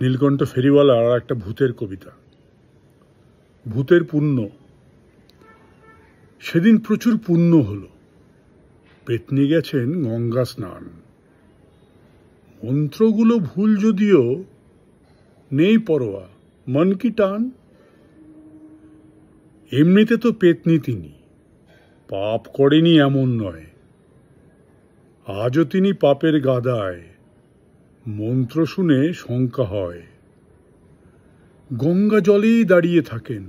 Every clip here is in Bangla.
নীলকণ্ঠ ফেরিওয়ালার একটা ভূতের কবিতা। ভূতের পুণ্য। সেদিন প্রচুর পুণ্য হলো, পেতনি গেছেন গঙ্গা স্নান। মন্ত্রগুলো ভুল যদিও, নেই পরোয়া, মন কি টান। এমনিতে তো পেতনি তিনি, পাপ করেনি এমন নয়। আজও তিনি পাপের গাদায়, মন্ত্র শুনে শঙ্কা হয়। গঙ্গা জলেই দাঁড়িয়ে থাকেন,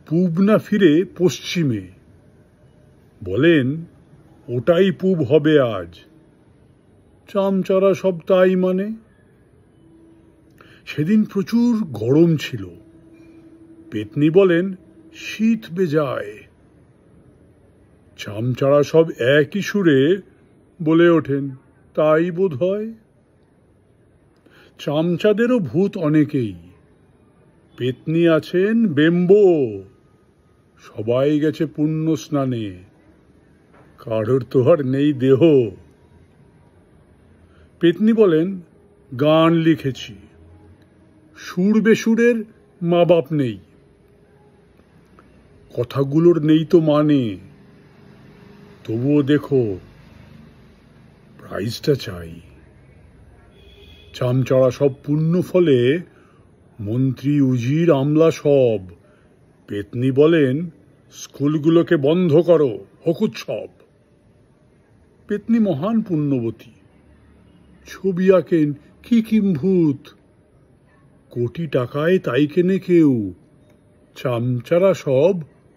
পূব না ফিরে পশ্চিমে। বলেন ওটাই পূব হবে আজ, চামচারা সব তাই মানে। সেদিন প্রচুর গরম ছিল, পেতনি বলেন শীত বেজায়। চামচারা সব একই সুরে বলে ওঠেন তাই বোধ হয়। চামচাদেরও ভূত অনেকেই, পেতনি আছেন বেম্বো। সবাই গেছে পুণ্য স্নানে, কারোর তো আর নেই দেহ। পেতনি বলেন গান লিখেছি, সুর বেসুরের মা বাপ নেই। কথাগুলোর নেই তো মানে, তবুও দেখো প্রাইজটা চাই। চামচারা সব পুণ্য ফলে, মন্ত্রী উজির আমলা সব। পেতনি বলেন স্কুলগুলোকে বন্ধ করো, হোক উৎসব। পেতনি মহান পুণ্যবতী, ছবি আঁকেন কি কিম্ভূত। কোটি টাকায় তাই কেনে কেউ, চামচারা সব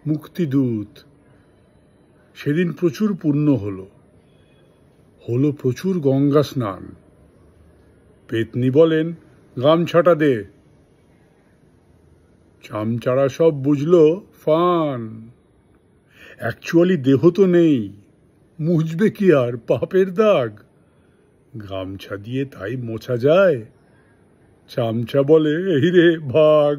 মুক্তিদূত। সেদিন প্রচুর পুণ্য হলো, হলো প্রচুর গঙ্গা স্নান। পেতনি বলেন গামছাটা দে। চামচারা সব বুঝলো ফান। অ্যাকচুয়ালি দেহ তো নেই, মুছবে কি আর পাপের দাগ। গামছা দিয়ে তাই মোছা যায়। চামচা বলে এই রে ভাগ।